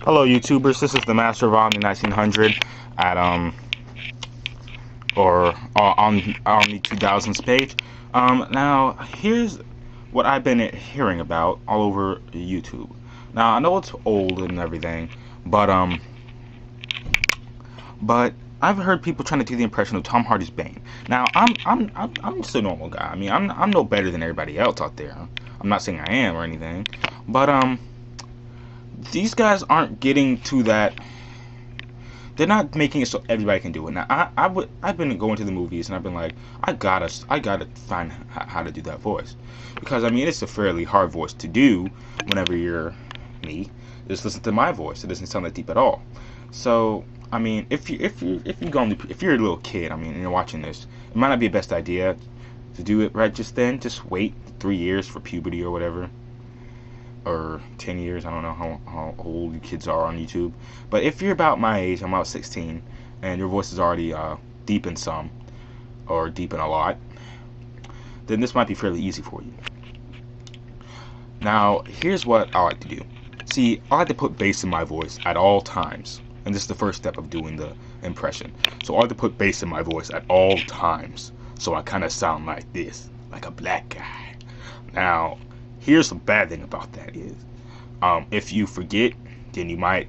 Hello, YouTubers. This is the Master of Omni 1900 at on the 2000s page. Now here's what I've been hearing about all over YouTube. Now I know it's old and everything, but I've heard people trying to do the impression of Tom Hardy's Bane. Now I'm just a normal guy. I mean I'm no better than everybody else out there. I'm not saying I am or anything, but these guys aren't getting to that. They're not making it so everybody can do it. Now I've been going to the movies and I've been like, I gotta find how to do that voice, because I mean it's a fairly hard voice to do whenever you're me. Just listen to my voice; it doesn't sound that deep at all. So I mean, if you're a little kid, I mean, and you're watching this, it might not be the best idea to do it right just then. Just wait 3 years for puberty or whatever. Or 10 years, I don't know how old you kids are on YouTube. But if you're about my age, I'm about 16, and your voice is already deep in some, or deep in a lot, then this might be fairly easy for you. Now, here's what I like to do. See, I like to put bass in my voice at all times, and this is the first step of doing the impression. So I like to put bass in my voice at all times, so I kind of sound like this, like a black guy. Now, here's the bad thing about that is, if you forget, then you might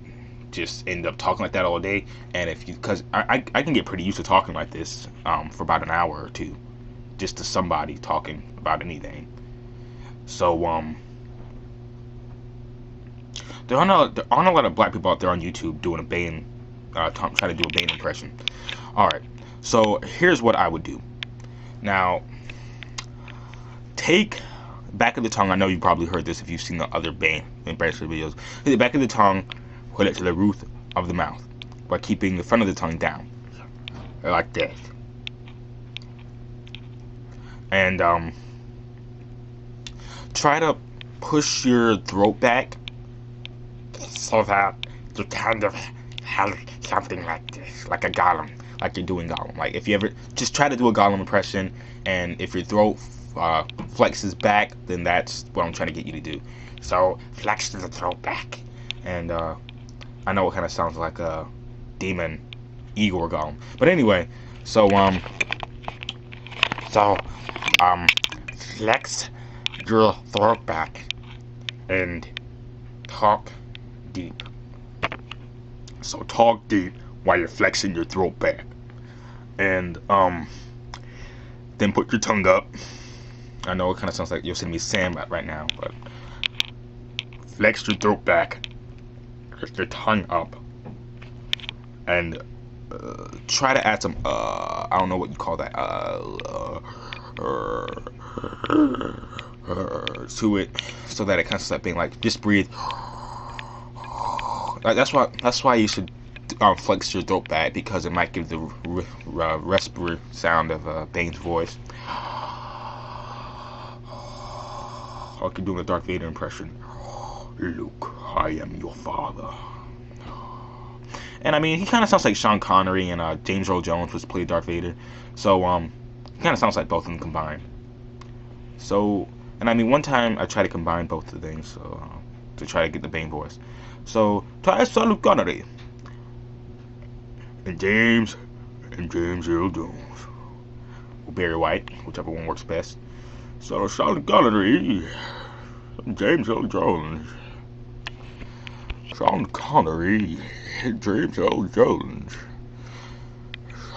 just end up talking like that all day. And if you, because I can get pretty used to talking like this for about an hour or two, just to somebody talking about anything. So there aren't a lot of black people out there on YouTube doing a Bane, trying to do a Bane impression. All right, so here's what I would do. Now, take back of the tongue. I know you probably heard this if you've seen the other Bane Impression videos. Hit the back of the tongue, hold it to the roof of the mouth by keeping the front of the tongue down, like this. And try to push your throat back so that you kind of have something like this, like a Gollum, like you're doing Gollum. Like if you ever just try to do a Gollum impression, and if your throat flexes back, then that's what I'm trying to get you to do. So flex the throat back, and I know it kind of sounds like a demon Igor Gollum, but anyway, so flex your throat back and talk deep. So talk deep while you're flexing your throat back, and then put your tongue up. I know it kind of sounds like Yosemite Sam right now, but flex your throat back, lift your tongue up, and try to add some, I don't know what you call that, to it, so that it kind of starts being like, just breathe. That's why you should flex your throat back, because it might give the respiratory sound of Bane's voice. I could do a Darth Vader impression. Luke, I am your father. And I mean, he kind of sounds like Sean Connery and James Earl Jones, was played Darth Vader. So he kind of sounds like both of them combined. So, and I mean, one time I tried to combine both the things, so to try to get the Bane voice. So try Sean Connery and James Earl Jones, or Barry White, whichever one works best. So Sean Connery, James Earl Jones. Sean Connery, James Earl Jones.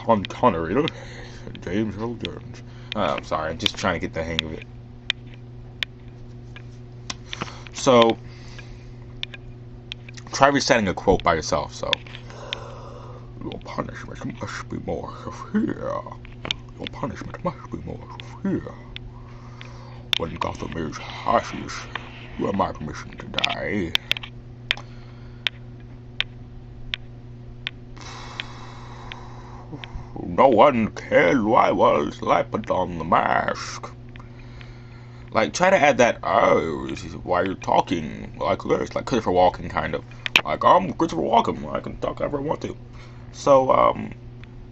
Sean Connery, James Earl Jones. I'm sorry, I'm just trying to get the hang of it. So try reciting a quote by yourself. So, your punishment must be more severe. Your punishment must be more severe. When Gotham is ashes, you have my permission to die. No one cared why I was slapped on the mask. Like, try to add that, while you're talking like this, like Christopher Walken, kind of. Like, I'm Christopher Walken, I can talk however I want to. So,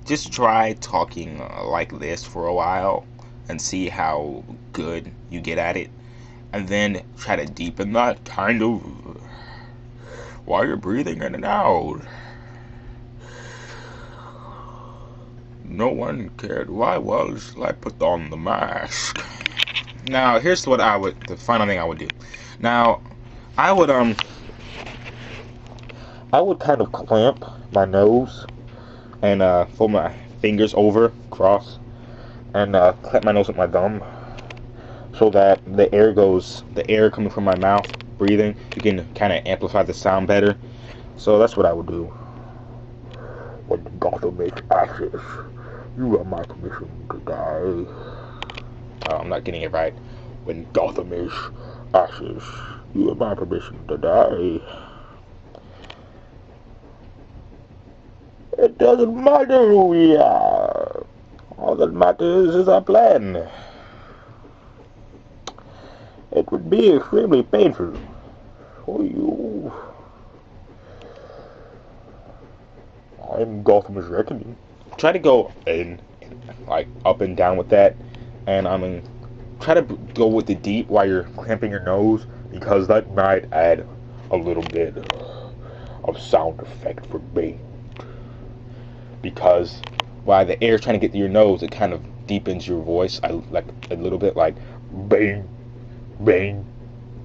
just try talking like this for a while, and see how good you get at it, and then try to deepen that kind of while you're breathing in and out. No one cared who I was till I put on the mask. Now, here's what the final thing I would do. Now, I would kind of clamp my nose and fold my fingers over, cross, and clamp my nose with my thumb, so that the air coming from my mouth, breathing, you can kind of amplify the sound better. So that's what I would do. When Gotham makes ashes, you have my permission to die. Oh, I'm not getting it right. When Gotham is ashes, you have my permission to die. It doesn't matter who we are. All that matters is our plan. It would be extremely painful for you. I'm Gotham's reckoning. Try to go in, like, up and down with that, and try to go with the deep while you're clamping your nose, because that might add a little bit of sound effect for Bane. Because while the air's trying to get to your nose, it kind of deepens your voice, like a little bit, like Bane, Bane,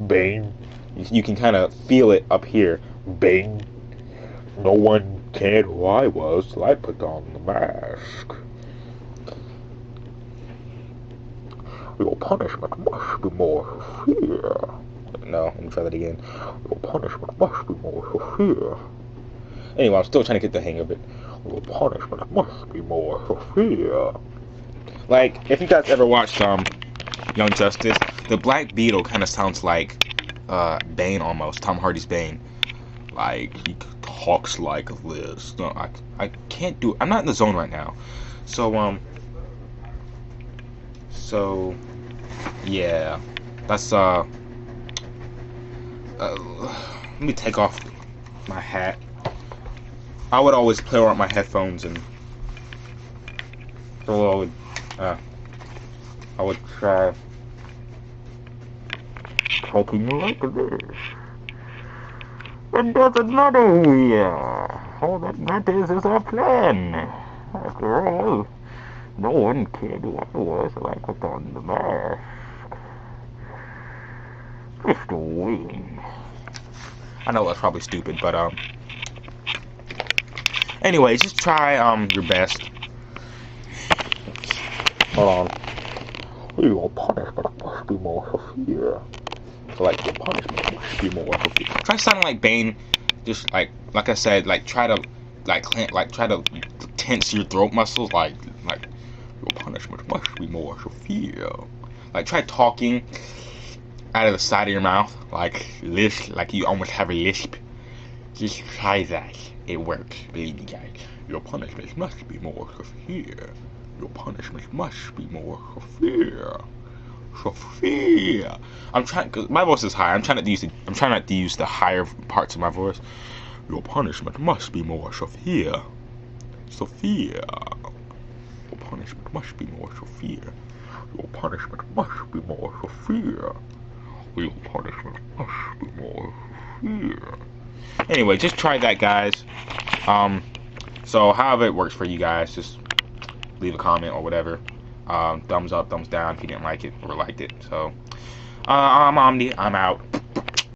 Bane. You can kind of feel it up here. Bane. No one cared who I was till I put on the mask. Your punishment must be more severe. No, let me try that again. Your punishment must be more severe. Anyway, I'm still trying to get the hang of it. Your punishment must be more severe. Like, if you guys ever watched Young Justice, the Black Beetle kind of sounds like Bane almost, Tom Hardy's Bane. Like, he talks like this. No, I can't do it. I'm not in the zone right now. So yeah. That's, let me take off my hat. I would always play around with my headphones, and so I would try talking like this. It doesn't matter who we are. All that matters is our plan. After all, no one cared who I was till I put on the mask. Mr. Wayne. I know that's probably stupid, but anyway, just try your best. Hold on. Your punishment must be more severe. So, like, your punishment must be more severe. Try sounding like Bane. Just like I said, like try to try to tense your throat muscles. Like your punishment must be more severe. Like, try talking out of the side of your mouth, like lisp, like you almost have a lisp. Just try that. It works, believe me, guys. Your punishment must be more severe. Your punishment must be more severe. Severe. I'm trying, cause my voice is high. I'm trying not to use the higher parts of my voice. Your punishment must be more severe. Severe. Your punishment must be more severe. Your punishment must be more severe. Your punishment must be more severe. Anyway, just try that, guys. So however it works for you guys, just leave a comment or whatever. Thumbs up, thumbs down if you didn't like it or liked it. So I'm Omni. I'm out.